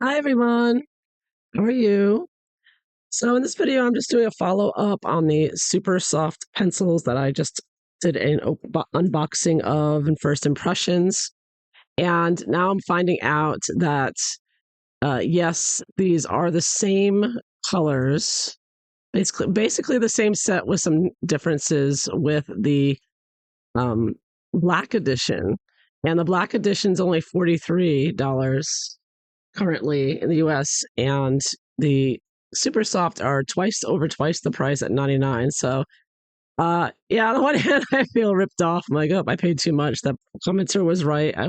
Hi everyone, how are you? So in this video, I'm just doing a follow-up on the super soft pencils that I just did an unboxing of and first impressions. And now I'm finding out that, yes, these are the same colors, basically the same set with some differences with the um, black edition. And the black edition is only $43 currently in the US, and the super soft are twice the price at 99. So yeah, on the one hand I feel ripped off. I'm like, oh, I paid too much. That commenter was right. I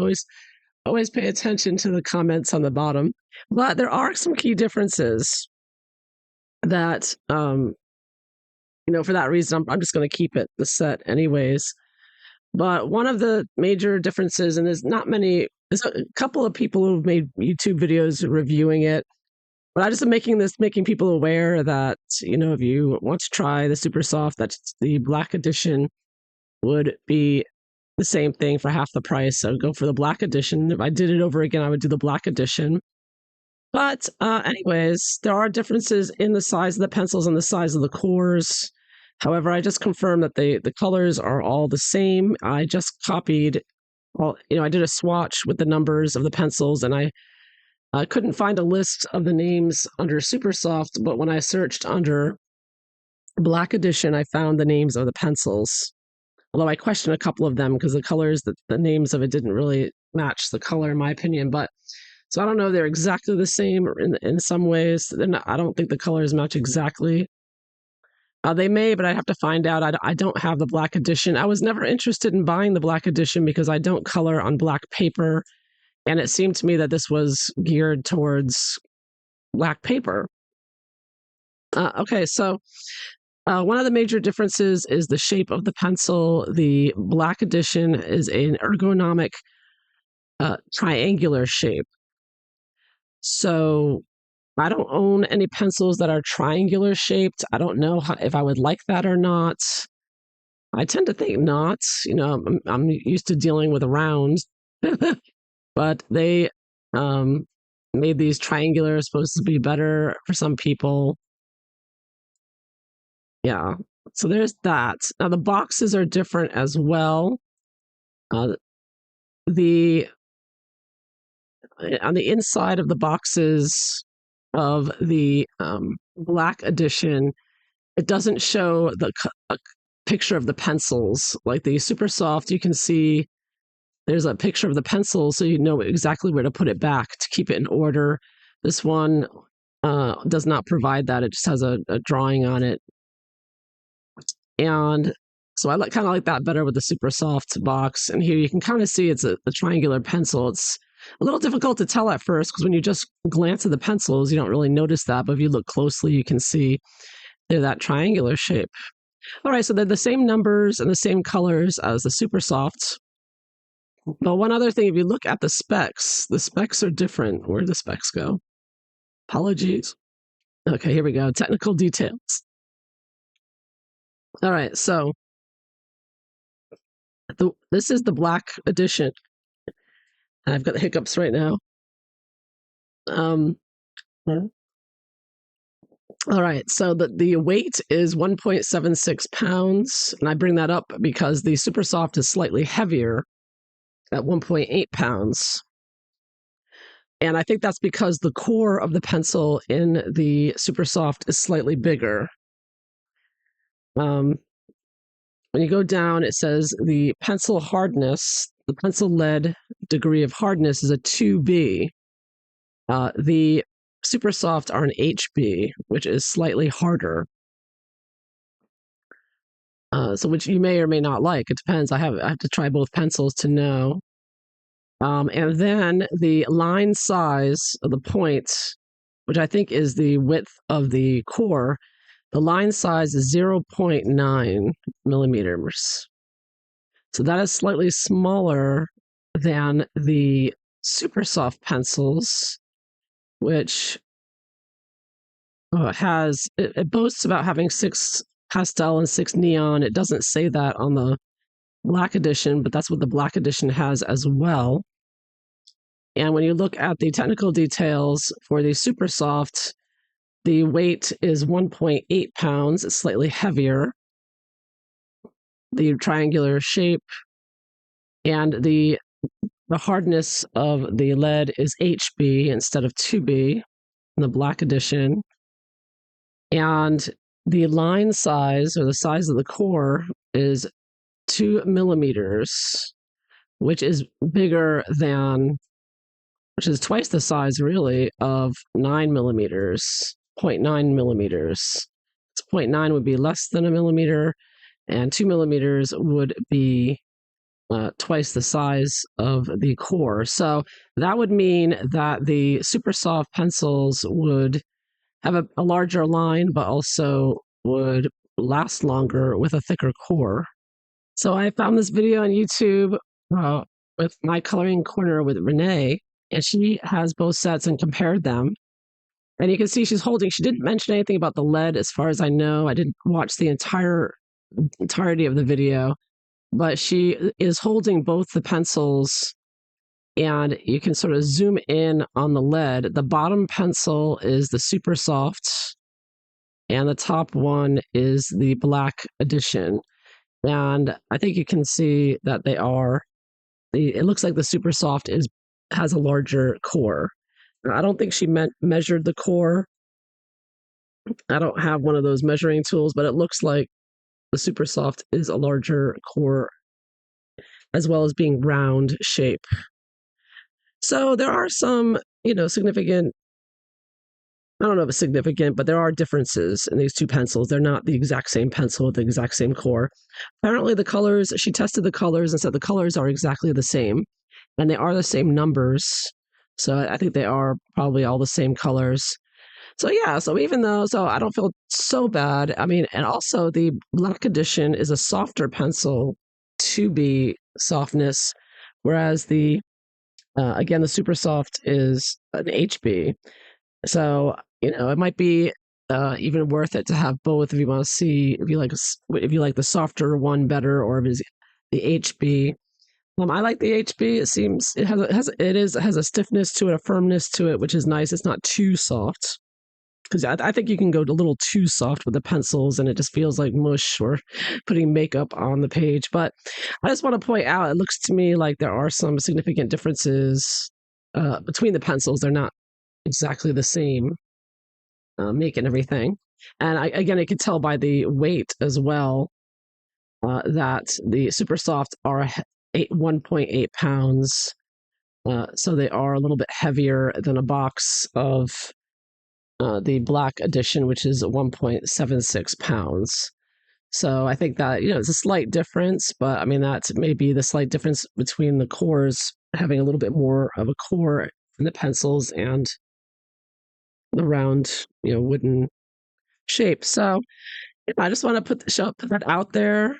always pay attention to the comments on the bottom. But there are some key differences that for that reason I'm just going to keep it the set anyways. But one of the major differences, and there's a couple of people who've made YouTube videos reviewing it, but I just am making people aware that, if you want to try the super soft, that the black edition would be the same thing for half the price. So go for the black edition. If I did it over again, I would do the black edition. But anyways, there are differences in the size of the pencils and the size of the cores. However, I just confirmed that the colors are all the same. I just copied I did a swatch with the numbers of the pencils, and I couldn't find a list of the names under Supersoft, but when I searched under Black Edition, I found the names of the pencils. Although I questioned a couple of them because the names of it didn't really match the color, in my opinion. But so I don't know if they're exactly the same in some ways. I don't think the colors match exactly. They may, but I'd have to find out. I don't have the black edition. I was never interested in buying the black edition because I don't color on black paper. And it seemed to me that this was geared towards black paper. Okay, so one of the major differences is the shape of the pencil. The black edition is an ergonomic triangular shape. So I don't own any pencils that are triangular shaped. I don't know if I would like that or not. I tend to think not. I'm used to dealing with rounds, but they made these triangular supposed to be better for some people. Yeah, so there's that. Now the boxes are different as well. The on the inside of the boxes of the black edition, it doesn't show a picture of the pencils. Like the super soft, you can see there's a picture of the pencil, so you know exactly where to put it back to keep it in order. This one does not provide that. It just has a drawing on it. And so I kind of like that better with the super soft box. And here you can kind of see it's a triangular pencil. It's a little difficult to tell at first because when you just glance at the pencils, you don't really notice that. But if you look closely, you can see they're that triangular shape. All right, so they're the same numbers and the same colors as the super softs. But one other thing, if you look at the specs are different. Where do the specs go? Apologies. Okay, here we go. Technical details. All right, so this is the black edition. I've got the hiccups right now. All right, so the weight is 1.76 pounds, and I bring that up because the super soft is slightly heavier at 1.8 pounds. And I think that's because the core of the pencil in the super soft is slightly bigger. When you go down, it says the pencil hardness, the pencil lead degree of hardness is a 2B. The super soft are an HB, which is slightly harder. So which you may or may not like. It depends. I have to try both pencils to know. And then the line size of the point, which I think is the width of the core, the line size is 0.9 millimeters. So that is slightly smaller than the super soft pencils, which it boasts about having 6 pastel and 6 neon. It doesn't say that on the black edition, but that's what the black edition has as well. And when you look at the technical details for the Supersoft, the weight is 1.8 pounds. It's slightly heavier. The triangular shape and the hardness of the lead is HB instead of 2B in the black edition. And the line size, or the size of the core, is 2 millimeters, which is bigger than, which is twice the size, really, of 9 millimeters, 0.9 millimeters. 0.9 would be less than a millimeter, and 2 millimeters would be twice the size of the core. So that would mean that the Supersoft pencils would have a larger line, but also would last longer with a thicker core. So I found this video on YouTube with My Coloring Corner with Renee, and she has both sets and compared them. And you can see she's holding, she didn't mention anything about the lead as far as I know. I didn't watch the entirety of the video, but she is holding both the pencils, and you can sort of zoom in on the lead. The bottom pencil is the Supersoft, and the top one is the black edition. And I think you can see that they are, it looks like the Supersoft has a larger core. I don't think she measured the core. I don't have one of those measuring tools, but it looks like the Supersoft is a larger core, as well as being round shape. So there are some, significant, I don't know if it's significant, but there are differences in these two pencils. They're not the exact same pencil with the exact same core. Apparently the colors, she tested the colors and said the colors are exactly the same, and they are the same numbers. So I think they are probably all the same colors. So yeah, so I don't feel so bad. I mean, and also the black edition is a softer pencil, 2B softness, whereas again, the Supersoft is an HB. So, it might be even worth it to have both if you want to see if you like the softer one better, or if it's the HB. I like the HB. It seems it has a stiffness to it, a firmness to it, which is nice. It's not too soft, because I think you can go a little too soft with the pencils and it just feels like mush or putting makeup on the page. But I just want to point out, it looks to me like there are some significant differences between the pencils. They're not exactly the same make and everything. And again, I could tell by the weight as well that the Supersoft are 1.8 pounds. So they are a little bit heavier than a box of the black edition, which is 1.76 pounds. So I think that, it's a slight difference, but I mean, that's maybe the slight difference between the cores having a little bit more of a core in the pencils and the round, wooden shape. So I just want to put that out there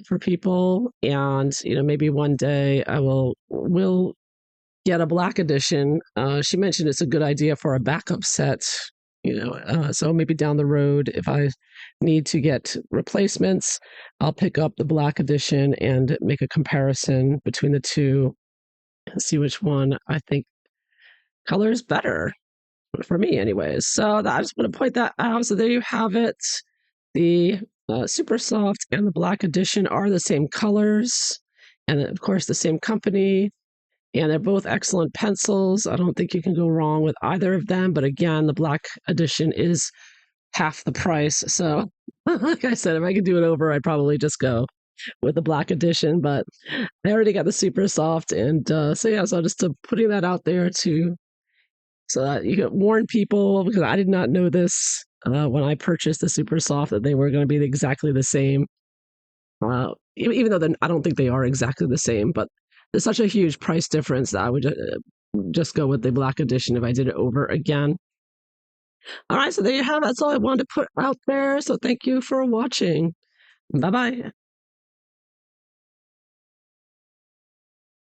for people, and maybe one day I will get a black edition. She mentioned it's a good idea for a backup set. So maybe down the road, if I need to get replacements, I'll pick up the black edition and make a comparison between the two and see which one I think colors better for me anyways. So I just want to point that out. So there you have it. The Supersoft and the black edition are the same colors, and of course the same company, and they're both excellent pencils. I don't think you can go wrong with either of them, but again, the black edition is half the price. So like I said, if I could do it over, I'd probably just go with the black edition, but I already got the Supersoft, and so just putting that out there so that you can warn people, because I did not know this when I purchased the Supersoft, that they were going to be exactly the same. Even though I don't think they are exactly the same, but there's such a huge price difference that I would just go with the black edition if I did it over again. All right, so there you have it. That's all I wanted to put out there. So thank you for watching. Bye bye.